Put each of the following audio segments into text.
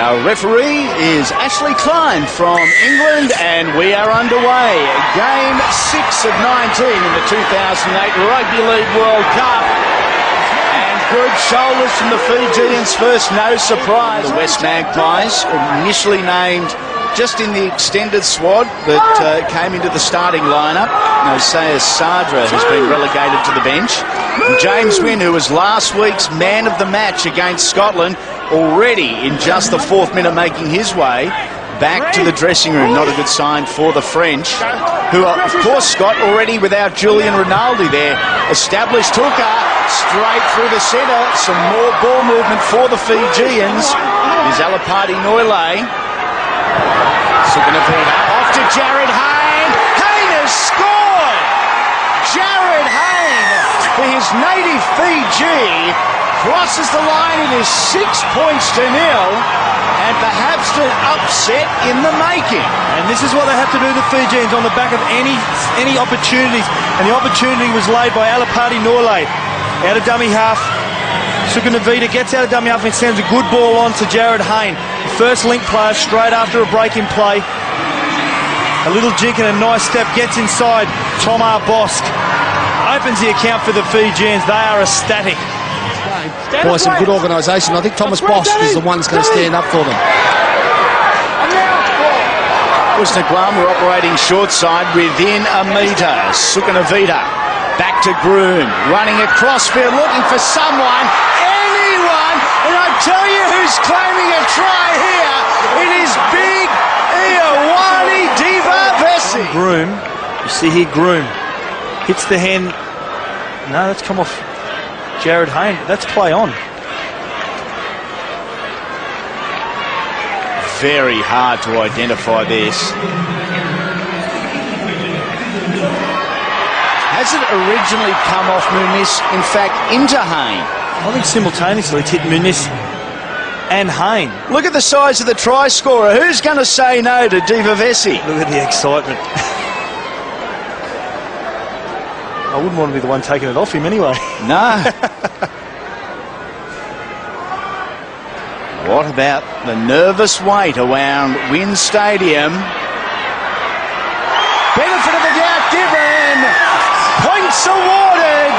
Our referee is Ashley Klein from England, and we are underway. Game 6 of 19 in the 2008 Rugby League World Cup. And good shoulders from the Fijians first, no surprise. The West Magpies, initially named just in the extended squad, but came into the starting lineup. Nosea Sadra has been relegated to the bench. And James Wynn, who was last week's man of the match against Scotland, already in just the 4th minute making his way back to the dressing room. Not a good sign for the French, who are, of course, Scott, already without Julian Rinaldi there. Established hooker straight through the centre. Some more ball movement for the Fijians. Is Alipati Noile. Sukanavita off to Jared Hayne. Hayne has scored! Jared Hayne, for his native Fiji, crosses the line. It is 6 points to 0, and perhaps an upset in the making. And this is what they have to do, the Fijians, on the back of any opportunities. And the opportunity was laid by Alipati Noile. Out of dummy half, Sukanavita gets out of dummy half and sends a good ball on to Jared Hayne. First link player straight after a break in play. A little jink and a nice step, gets inside. Tomar Bosk opens the account for the Fijians. They are ecstatic. Boy, some good organisation. I think Thomas Bosk is the one who's going to stand up for them. Was Nguama operating short side within a metre. Sukanavita back to Groom, running across field, looking for someone, anyone, and I tell you who's claiming a try here. It is big Ioane Divavesi. Groom, you see here, Groom hits the hand. No, that's come off Jared Hayne. That's play on. Very hard to identify this. Has it originally come off Muniz, in fact, into Hayne? I think simultaneously it's hit Muniz and Hayne. Look at the size of the try scorer. Who's going to say no to Divavesi? Look at the excitement. I wouldn't want to be the one taking it off him anyway. No. What about the nervous wait around Wynn Stadium? Benefit of the doubt given. Points awarded.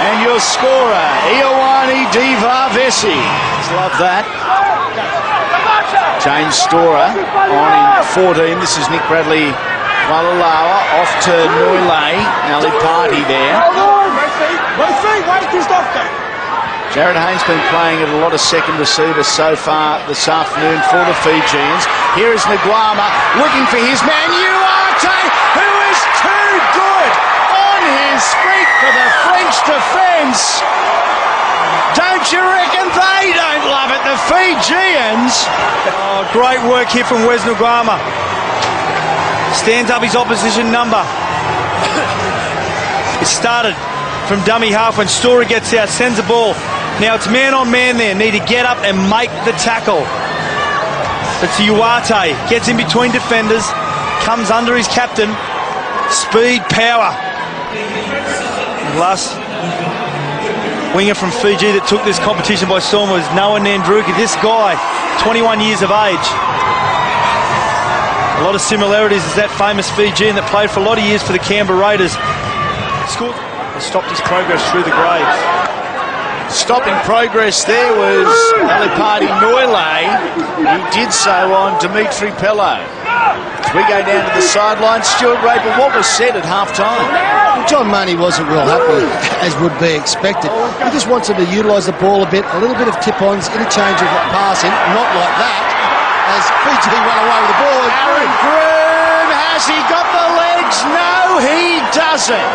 And your scorer, Ioane Divavesi. Love that. James Storer on in 14. This is Nick Bradley Walalawa off to Noile. Alipati there. Jared Hayne's been playing at a lot of second receivers so far this afternoon for the Fijians. Here is Nguama looking for his man, Uarte, who is too good on his feet for the French defence. Don't you reckon they don't love it, the Fijians? Oh, great work here from Wes Nguama. Stands up his opposition number. It started from dummy half when Story gets out, sends the ball. Now it's man on man there. Need to get up and make the tackle. It's Uarte. Gets in between defenders. Comes under his captain. Speed, power. Last winger from Fiji that took this competition by storm was Noah Nandruki. This guy, 21 years of age. A lot of similarities is that famous Fijian that played for a lot of years for the Canberra Raiders. Scored. Stopped his progress through the grades. Stopping progress there was Alipati Noile. He did so on Dimitri Pello. As we go down to the sideline, Stuart Raper, what was said at half-time? John Money wasn't real happy, as would be expected. He just wants him to utilise the ball a bit, a little bit of tip-ons, interchange of passing, not like that, as Fiji went away with the ball. Aaron Groom, has he got the legs? No, he doesn't.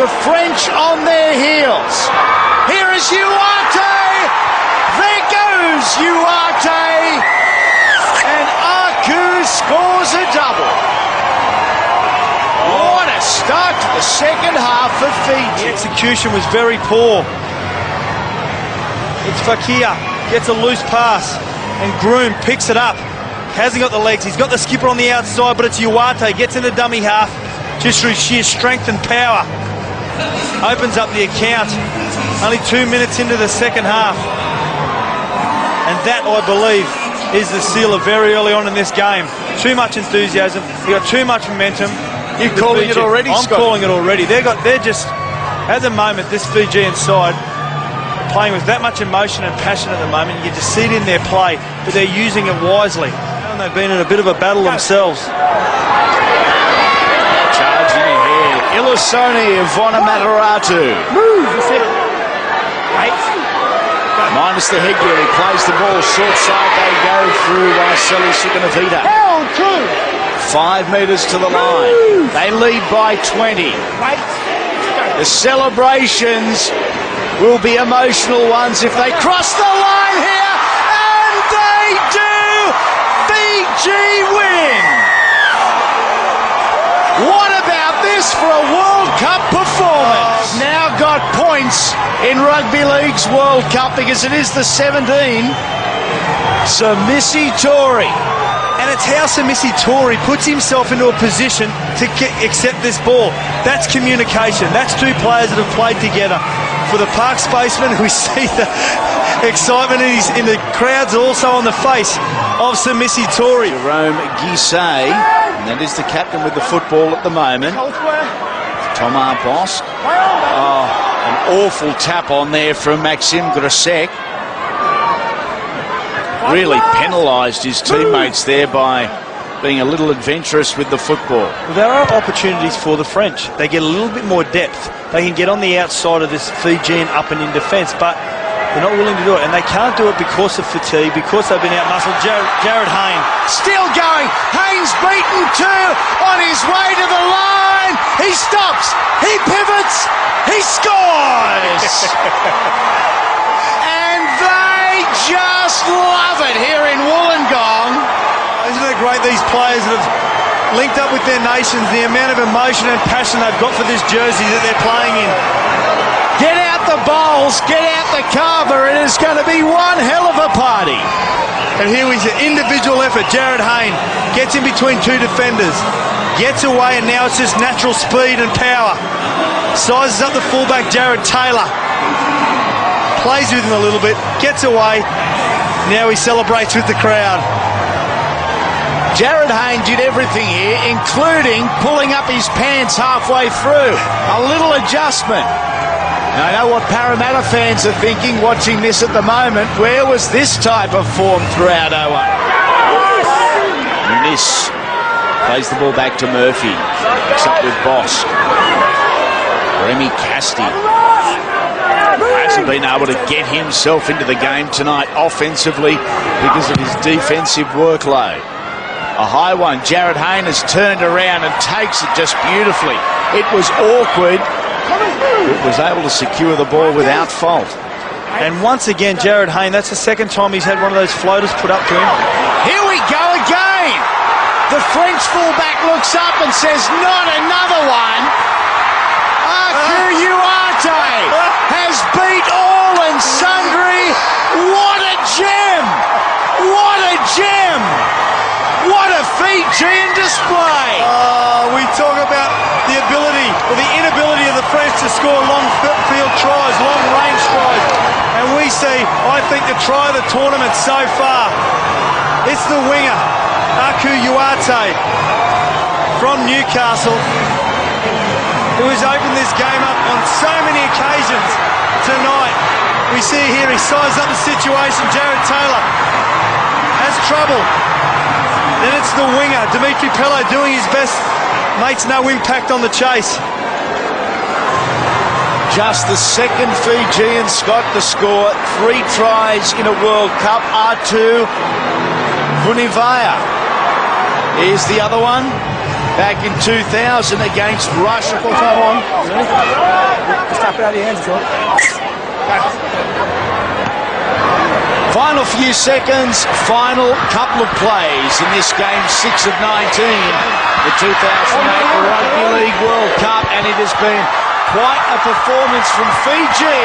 The French on their heels. Here is Uarte. There goes Uarte. And Aku scores a double. What a start to the second half for Fiji. The execution was very poor. It's Fakir. Gets a loose pass. And Groom picks it up. Hasn't got the legs. He's got the skipper on the outside, but it's Uarte. Gets into dummy half. Just through sheer strength and power. Opens up the account. Only 2 minutes into the second half. And that, I believe, is the sealer very early on in this game. Too much enthusiasm. You got too much momentum. You're calling it already, I'm Scott? calling it already. They're just, at the moment, this Fijian side playing with that much emotion and passion at the moment. You just see it in their play, but they're using it wisely. And they've been in a bit of a battle themselves. Charging ahead. Ilisoni Vonamataratu. Minus the headgear, he plays the ball short side. They go through Waiseli Sukunavita. 5 metres to the line. They lead by 20. The celebrations will be emotional ones if they cross the line here, and they do! Fiji win! What about this for a World Cup performance? Now got points in Rugby League's World Cup because it is the 17. Samisi Tori. And it's how Samisi Tori puts himself into a position to accept this ball. That's communication. That's two players that have played together. For the Park spaceman, we see the excitement in the crowds, also on the face of Samisi Tori. Jerome Gisay, and that is the captain with the football at the moment. Thomas Bosk. Oh, an awful tap on there from Maxime Grasek. Really penalised his teammates there by being a little adventurous with the football. Well, there are opportunities for the French. They get a little bit more depth. They can get on the outside of this Fijian up and in defence, but they're not willing to do it. And they can't do it because of fatigue, because they've been out-muscled. Jared Hayne. Still going. Hayne's beaten two on his way to the line. He stops. He pivots. He scores. And they just love it here in Wollongong. Isn't it great, these players that have linked up with their nations, the amount of emotion and passion they've got for this jersey that they're playing in. Get out the bowls, get out the carver, it is going to be one hell of a party. And here we see individual effort. Jared Hayne gets in between two defenders, gets away, and now it's just natural speed and power. Sizes up the fullback, Jared Taylor. Plays with him a little bit, gets away. Now he celebrates with the crowd. Jared Hayne did everything here, including pulling up his pants halfway through. A little adjustment. Now, I know what Parramatta fans are thinking watching this at the moment. Where was this type of form throughout 01? Miss plays the ball back to Murphy. Picks up with Bosk. Remy Casti hasn't been able to get himself into the game tonight offensively because of his defensive workload. A high one. Jared Hayne has turned around and takes it just beautifully. It was awkward, but was able to secure the ball without fault. And once again, Jared Hayne, that's the second time he's had one of those floaters put up to him. Here we go again. The French fullback looks up and says, not another one. Aku Uarte has beat all and sundry. What a gem! What a gem! What a Fijian display! We talk about the ability or the inability of the French to score long field tries, long range tries. And we see, I think, the try of the tournament so far. It's the winger, Aku Uarte, from Newcastle, who has opened this game up on so many occasions tonight. We see here he sizes up the situation. Jared Taylor has trouble. Then it's the winger, Dimitri Pello, doing his best. Makes no impact on the chase. Just the second Fijian, Scott, to score 3 tries in a World Cup. Artu Vunivaia is the other one. Back in 2000 against Russia. Just tap it out of your hands, John. Final few seconds, final couple of plays in this game 6 of 19, the 2008 Rugby League World Cup, and it has been quite a performance from Fiji,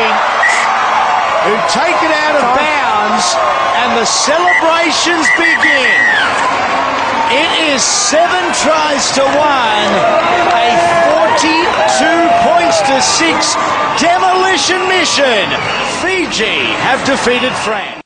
who take it out of bounds, and the celebrations begin. It is 7 tries to 1, a 42 points to 6 demolition mission. Fiji have defeated France.